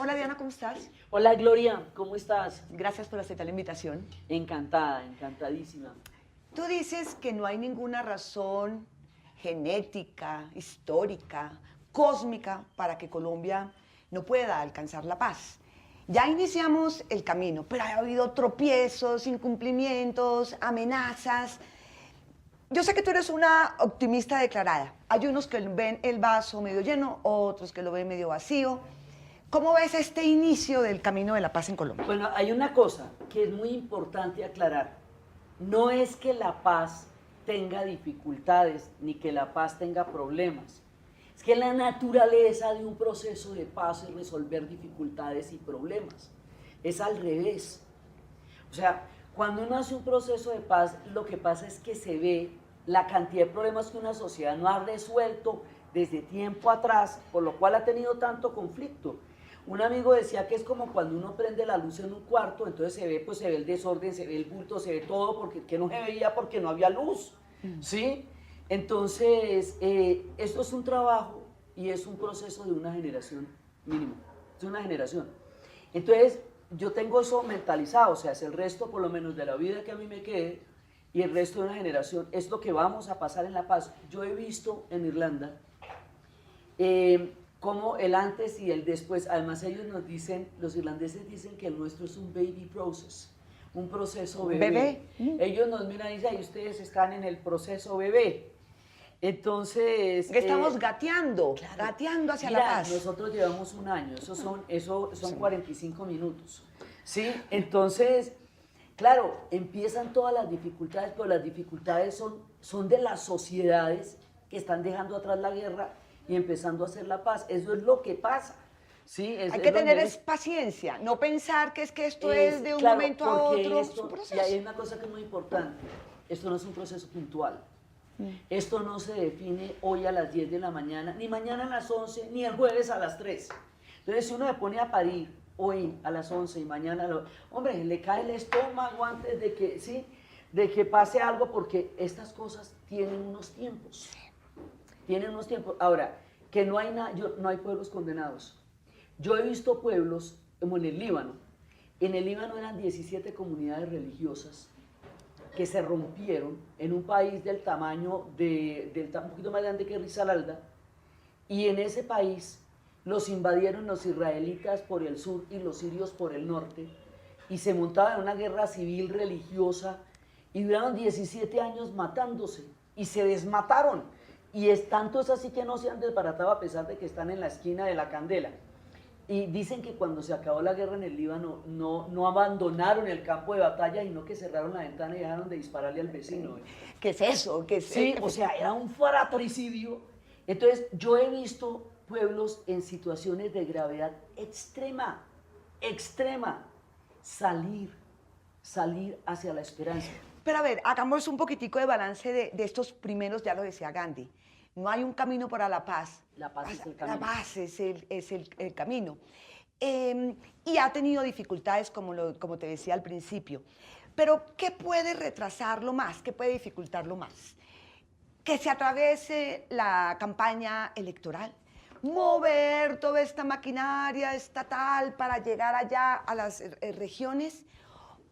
Hola Diana, ¿cómo estás? Hola Gloria, ¿cómo estás? Gracias por aceptar la invitación. Encantada, encantadísima. Tú dices que no hay ninguna razón genética, histórica, cósmica para que Colombia no pueda alcanzar la paz. Ya iniciamos el camino, pero ha habido tropiezos, incumplimientos, amenazas. Yo sé que tú eres una optimista declarada. Hay unos que ven el vaso medio lleno, otros que lo ven medio vacío. ¿Cómo ves este inicio del camino de la paz en Colombia? Bueno, hay una cosa que es muy importante aclarar. No es que la paz tenga dificultades ni que la paz tenga problemas. Es que la naturaleza de un proceso de paz es resolver dificultades y problemas. Es al revés. O sea, cuando uno hace un proceso de paz, lo que pasa es que se ve la cantidad de problemas que una sociedad no ha resuelto desde tiempo atrás, por lo cual ha tenido tanto conflicto. Un amigo decía que es como cuando uno prende la luz en un cuarto, entonces se ve, pues se ve el desorden, se ve el bulto, se ve todo, porque que no se veía porque no había luz, ¿sí? Entonces, esto es un trabajo y es un proceso de una generación mínimo, es una generación. Entonces, yo tengo eso mentalizado, o sea, es el resto por lo menos de la vida que a mí me quede y el resto de una generación, es lo que vamos a pasar en la paz. Yo he visto en Irlanda como el antes y el después. Además ellos nos dicen, los irlandeses dicen que el nuestro es un baby process, un proceso bebé. Ellos nos miran y dicen, ay, ustedes están en el proceso bebé. Entonces... Estamos gateando, claro, gateando hacia mira, la paz. nosotros llevamos un año, eso son 45 minutos, ¿sí? Entonces, claro, empiezan todas las dificultades, pero las dificultades son de las sociedades que están dejando atrás la guerra y empezando a hacer la paz. Eso es lo que pasa. Sí, hay que tener paciencia, no pensar que esto es de un momento a otro. Esto, y hay una cosa que es muy importante, esto no es un proceso puntual. Esto no se define hoy a las 10 de la mañana, ni mañana a las 11, ni el jueves a las 3. Entonces, si uno se pone a parir hoy a las 11 y mañana, hombre, le cae el estómago antes de que, ¿sí? De que pase algo, porque estas cosas tienen unos tiempos. Tienen unos tiempos. Ahora, que no hay, no hay pueblos condenados. Yo he visto pueblos, como en el Líbano. En el Líbano eran 17 comunidades religiosas que se rompieron en un país del tamaño un poquito más grande que Risaralda, y en ese país los invadieron los israelitas por el sur y los sirios por el norte, y se montaban en una guerra civil religiosa, y duraron 17 años matándose, y se desmataron, y tanto es así que no se han desbaratado a pesar de que están en la esquina de la candela. Y dicen que cuando se acabó la guerra en el Líbano no abandonaron el campo de batalla, sino que cerraron la ventana y dejaron de dispararle al vecino. ¿Qué es eso? ¿Qué es sí, o sea, era un fratricidio. Entonces, yo he visto pueblos en situaciones de gravedad extrema, extrema, salir hacia la esperanza. Pero a ver, hagamos un poquitico de balance de estos primeros, ya lo decía Gandhi. No hay un camino para la paz. La paz es el camino. La paz es el camino. Y ha tenido dificultades, como te decía al principio. Pero, ¿qué puede retrasarlo más? ¿Qué puede dificultarlo más? Que se atraviese la campaña electoral. Mover toda esta maquinaria estatal para llegar allá a las regiones,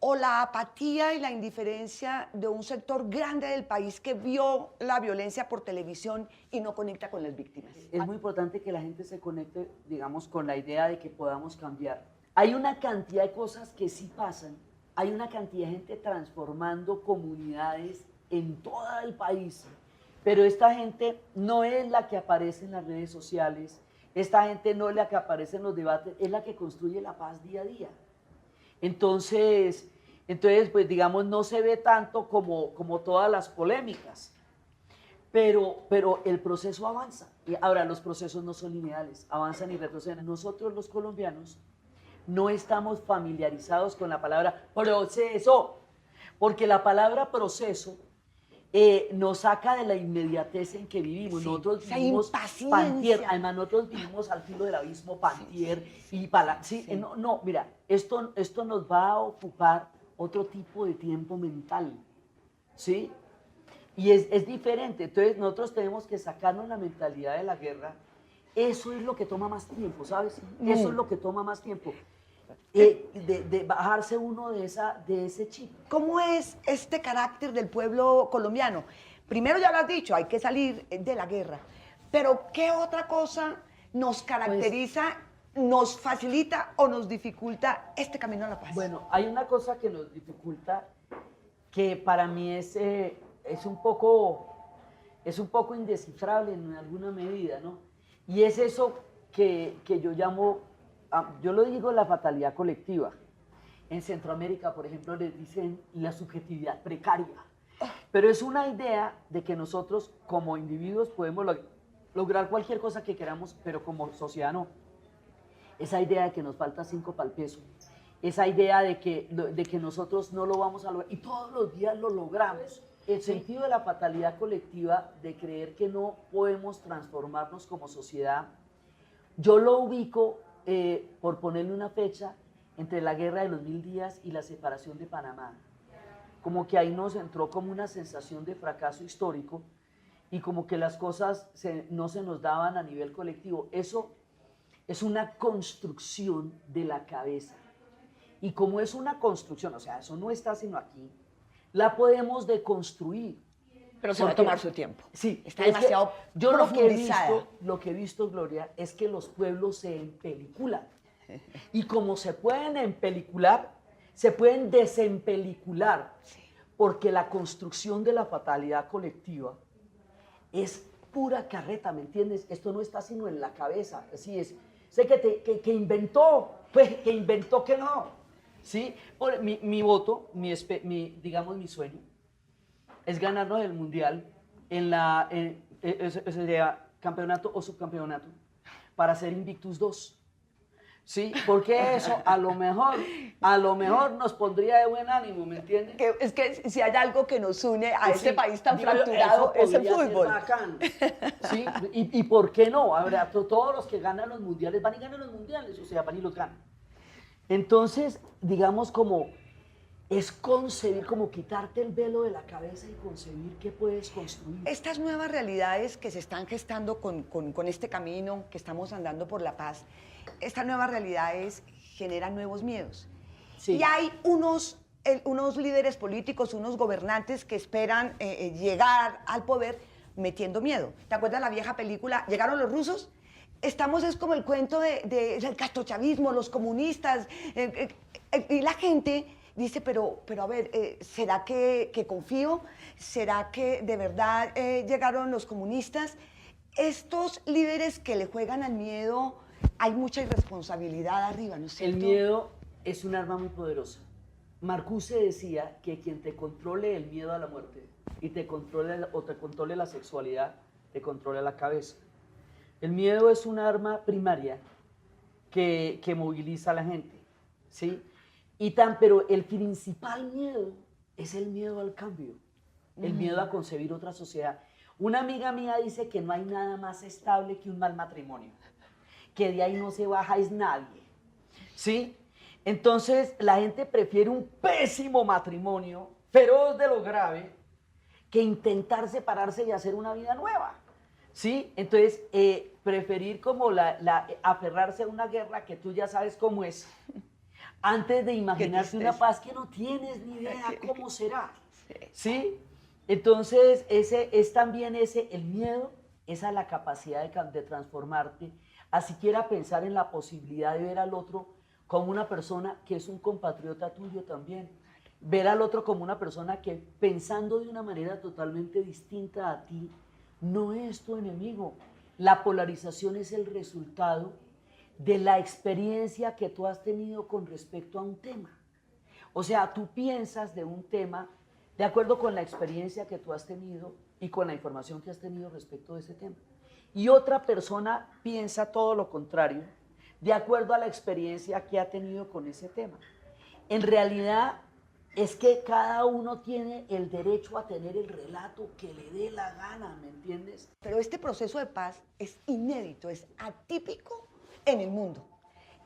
o la apatía y la indiferencia de un sector grande del país que vio la violencia por televisión y no conecta con las víctimas. Es muy importante que la gente se conecte, digamos, con la idea de que podamos cambiar. Hay una cantidad de cosas que sí pasan, hay una cantidad de gente transformando comunidades en todo el país, pero esta gente no es la que aparece en las redes sociales, esta gente no es la que aparece en los debates, es la que construye la paz día a día. Entonces, pues digamos, no se ve tanto como todas las polémicas, pero el proceso avanza. Y ahora, los procesos no son lineales, avanzan y retroceden. Nosotros los colombianos no estamos familiarizados con la palabra proceso, porque la palabra proceso nos saca de la inmediatez en que vivimos. Sí, nosotros vivimos Pantier, además nosotros vivimos al filo del abismo Pantier, y mira, esto nos va a ocupar otro tipo de tiempo mental, ¿sí? Y es diferente. Entonces nosotros tenemos que sacarnos la mentalidad de la guerra eso es lo que toma más tiempo, ¿sabes? Eso es lo que toma más tiempo. De bajarse uno de ese chip. ¿Cómo es este carácter del pueblo colombiano? Primero ya lo has dicho, hay que salir de la guerra, pero ¿qué otra cosa nos caracteriza, nos facilita o nos dificulta este camino a la paz? Bueno, hay una cosa que nos dificulta que para mí es un poco indescifrable en alguna medida, ¿no? Y es eso que yo llamo, yo lo digo la fatalidad colectiva. En Centroamérica, por ejemplo, les dicen la subjetividad precaria. Pero es una idea de que nosotros como individuos podemos lograr cualquier cosa que queramos, pero como sociedad no. Esa idea de que nos falta 5 para el peso, esa idea de que nosotros no lo vamos a lograr y todos los días lo logramos. El sentido de la fatalidad colectiva, de creer que no podemos transformarnos como sociedad, yo lo ubico, por ponerle una fecha, entre la guerra de los 1000 días y la separación de Panamá. Como que ahí nos entró como una sensación de fracaso histórico y como que las cosas no se nos daban a nivel colectivo. Eso es una construcción de la cabeza. Y como es una construcción, o sea, eso no está sino aquí, la podemos deconstruir. Pero se va a tomar su tiempo. Sí, está demasiado yo profundizada. lo que he visto, Gloria, es que los pueblos se empeliculan. Y como se pueden empelicular, se pueden desempelicular. Porque la construcción de la fatalidad colectiva es pura carreta, ¿me entiendes? Esto no está sino en la cabeza. Así es. Sé que inventó, pues que inventó que no. ¿Sí? Mi voto, digamos mi sueño, es ganarnos el mundial ese sería campeonato o subcampeonato para hacer Invictus 2. ¿Sí? Porque eso a lo mejor nos pondría de buen ánimo, ¿me entiendes? Es que si hay algo que nos une a este país tan digo yo, fracturado es el fútbol. Bacán. ¿Sí? ¿Y por qué no? Ahora, todos los que ganan los mundiales van y ganan los mundiales, o sea, van y los ganan. Entonces, digamos como es concebir, como quitarte el velo de la cabeza y concebir qué puedes construir. Estas nuevas realidades que se están gestando con este camino que estamos andando por la paz, estas nuevas realidades generan nuevos miedos. Sí. Y hay unos líderes políticos, unos gobernantes que esperan llegar al poder metiendo miedo. ¿Te acuerdas la vieja película Llegaron los rusos? Estamos, es como el cuento del castrochavismo, los comunistas, y la gente dice, pero a ver, ¿será que confío? ¿Será que de verdad llegaron los comunistas? Estos líderes que le juegan al miedo, hay mucha irresponsabilidad arriba, ¿no es cierto? El miedo es un arma muy poderosa. Marcuse decía que quien te controle el miedo a la muerte y te controle la sexualidad, te controla la cabeza. El miedo es un arma primaria que moviliza a la gente, ¿sí? Pero el principal miedo es el miedo al cambio, el miedo a concebir otra sociedad. Una amiga mía dice que no hay nada más estable que un mal matrimonio, que de ahí no se baja es nadie, ¿sí? Entonces la gente prefiere un pésimo matrimonio, feroz de lo grave, que intentar separarse y hacer una vida nueva. ¿Sí? Entonces, preferir como aferrarse a una guerra que tú ya sabes cómo es, antes de imaginarse una paz que no tienes ni idea cómo será. ¿Sí? Entonces, el miedo, esa es la capacidad de transformarte, a siquiera pensar en la posibilidad de ver al otro como una persona que es un compatriota tuyo también. Ver al otro como una persona que, pensando de una manera totalmente distinta a ti, no es tu enemigo. La polarización es el resultado de la experiencia que tú has tenido con respecto a un tema. O sea, tú piensas de un tema de acuerdo con la experiencia que tú has tenido y con la información que has tenido respecto de ese tema. Y otra persona piensa todo lo contrario, de acuerdo a la experiencia que ha tenido con ese tema. En realidad, es que cada uno tiene el derecho a tener el relato que le dé la gana, ¿me entiendes? Pero este proceso de paz es inédito, es atípico en el mundo.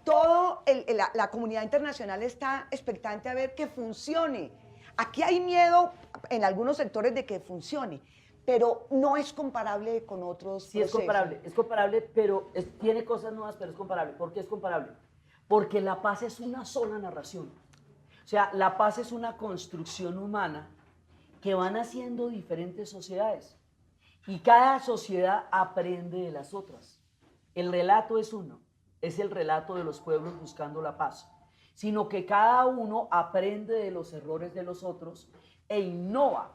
Toda la comunidad internacional está expectante a ver que funcione. Aquí hay miedo en algunos sectores de que funcione, pero no es comparable con otros Sí, procesos. es comparable, pero tiene cosas nuevas, pero es comparable. ¿Por qué es comparable? Porque la paz es una sola narración. O sea, la paz es una construcción humana que van haciendo diferentes sociedades. Y cada sociedad aprende de las otras. El relato es uno, es el relato de los pueblos buscando la paz, sino que cada uno aprende de los errores de los otros e innova.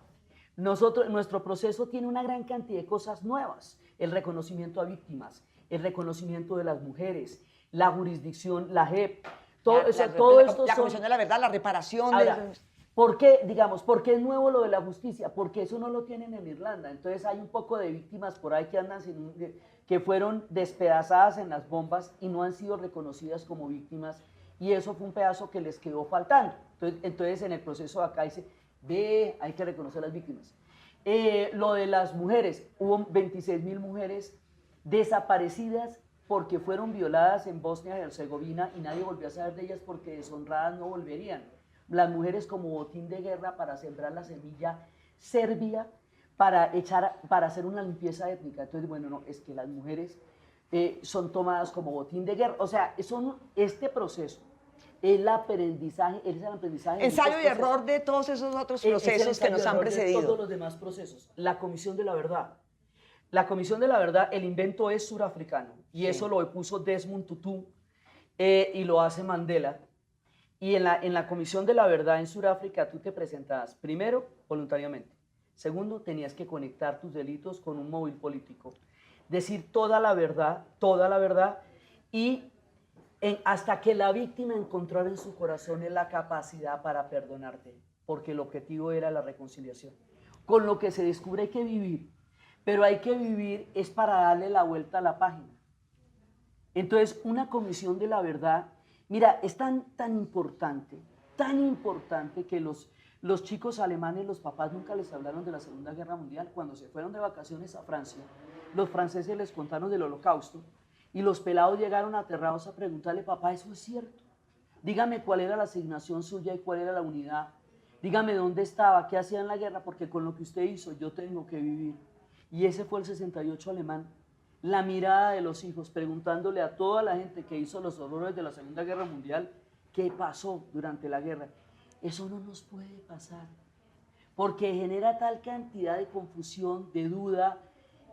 Nuestro proceso tiene una gran cantidad de cosas nuevas: el reconocimiento a víctimas, el reconocimiento de las mujeres, la jurisdicción, la JEP, todo esto la son... Comisión de la Verdad, la reparación Ahora, de... ¿por qué, digamos, por qué es nuevo lo de la justicia? Porque eso no lo tienen en Irlanda. Entonces hay un poco de víctimas por ahí que andan que fueron despedazadas en las bombas y no han sido reconocidas como víctimas, y eso fue un pedazo que les quedó faltando. Entonces en el proceso de acá dice, ve, hay que reconocer las víctimas. Lo de las mujeres, hubo 26.000 mujeres desaparecidas porque fueron violadas en Bosnia y Herzegovina y nadie volvió a saber de ellas porque deshonradas no volverían. Las mujeres como botín de guerra para sembrar la semilla serbia, para hacer una limpieza étnica. Entonces, bueno, no, es que las mujeres son tomadas como botín de guerra. O sea, este proceso es el aprendizaje. Ensayo y error de todos esos otros procesos que nos han precedido. De todos los demás procesos. La Comisión de la Verdad. La Comisión de la Verdad, el invento es surafricano, y sí, eso lo puso Desmond Tutu y lo hace Mandela. Y en la Comisión de la Verdad en Sudáfrica tú te presentabas, primero, voluntariamente. Segundo, tenías que conectar tus delitos con un móvil político. Decir toda la verdad, y hasta que la víctima encontrara en su corazón la capacidad para perdonarte, porque el objetivo era la reconciliación. Con lo que se descubre hay que vivir, pero hay que vivir es para darle la vuelta a la página. Entonces, una Comisión de la Verdad, mira, es tan importante que los chicos alemanes, los papás nunca les hablaron de la Segunda Guerra Mundial. Cuando se fueron de vacaciones a Francia, los franceses les contaron del Holocausto y los pelados llegaron aterrados a preguntarle, papá, ¿eso es cierto? Dígame cuál era la asignación suya y cuál era la unidad. Dígame dónde estaba, qué hacía en la guerra, porque con lo que usted hizo yo tengo que vivir. Y ese fue el 68 alemán. La mirada de los hijos preguntándole a toda la gente que hizo los horrores de la Segunda Guerra Mundial qué pasó durante la guerra. Eso no nos puede pasar, porque genera tal cantidad de confusión, de duda,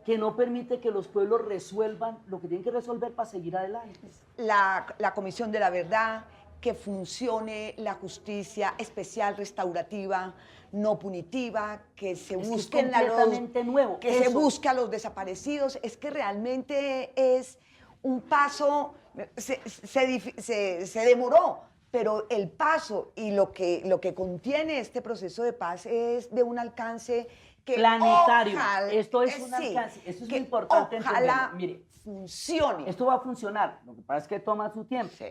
que no permite que los pueblos resuelvan lo que tienen que resolver para seguir adelante. La Comisión de la Verdad, que funcione la justicia especial restaurativa, no punitiva, que se busquen se busque a los desaparecidos, es que realmente es un paso, se demoró, pero el paso y lo que contiene este proceso de paz es de un alcance que planetario. Ojalá, esto es un alcance, esto es muy importante ojalá entenderlo. Mire, funcione. Esto va a funcionar, lo que pasa es que toma su tiempo, Sí.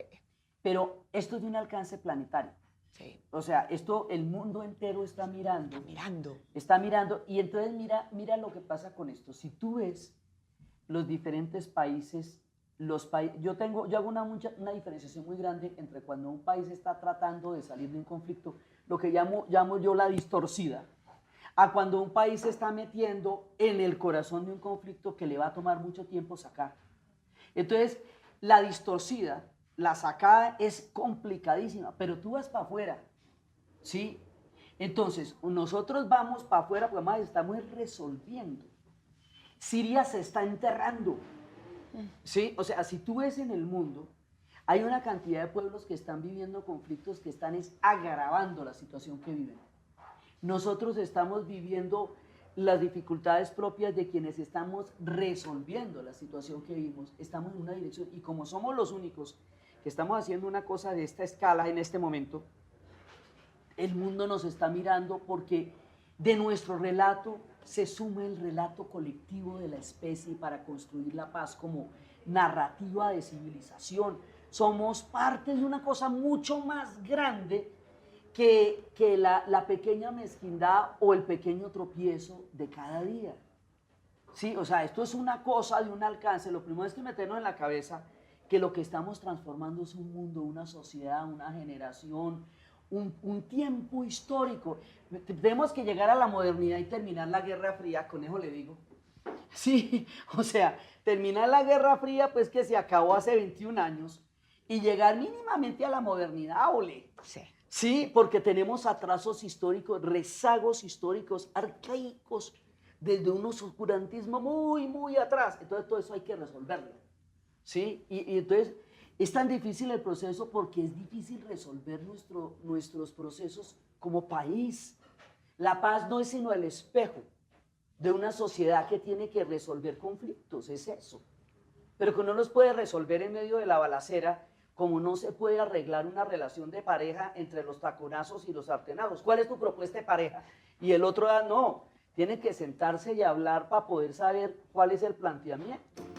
pero esto es de un alcance planetario. Sí. O sea, esto el mundo entero está mirando. Está mirando, y entonces mira lo que pasa con esto. Si tú ves los diferentes países, yo hago una diferenciación muy grande entre cuando un país está tratando de salir de un conflicto, lo que llamo yo la distorsida, a cuando un país se está metiendo en el corazón de un conflicto que le va a tomar mucho tiempo sacar. Entonces, la distorsida, la sacada es complicadísima, pero tú vas para afuera, ¿sí? Entonces, nosotros vamos para afuera porque además estamos resolviendo. Siria se está enterrando, ¿sí? O sea, si tú ves en el mundo, hay una cantidad de pueblos que están viviendo conflictos que están agravando la situación que viven. Nosotros estamos viviendo las dificultades propias de quienes estamos resolviendo la situación que vivimos. Estamos en una dirección, y como somos los únicos que estamos haciendo una cosa de esta escala en este momento, el mundo nos está mirando, porque de nuestro relato se suma el relato colectivo de la especie para construir la paz como narrativa de civilización. Somos parte de una cosa mucho más grande que la pequeña mezquindad o el pequeño tropiezo de cada día. Sí, o sea, esto es una cosa de un alcance. Lo primero es que meternos en la cabeza que lo que estamos transformando es un mundo, una sociedad, una generación, un tiempo histórico. Tenemos que llegar a la modernidad y terminar la Guerra Fría, con eso le digo. Sí, o sea, terminar la Guerra Fría, pues que se acabó hace 21 años, y llegar mínimamente a la modernidad, ole. Sí. Sí, porque tenemos atrasos históricos, rezagos históricos, arcaicos, desde un oscurantismo muy, muy atrás. Entonces todo eso hay que resolverlo. ¿Sí? Y entonces es tan difícil el proceso porque es difícil resolver nuestros procesos como país. La paz no es sino el espejo de una sociedad que tiene que resolver conflictos, es eso. Pero que no los puede resolver en medio de la balacera, como no se puede arreglar una relación de pareja entre los taconazos y los sartenazos. ¿Cuál es tu propuesta de pareja? Y el otro no, tienen que sentarse y hablar para poder saber cuál es el planteamiento.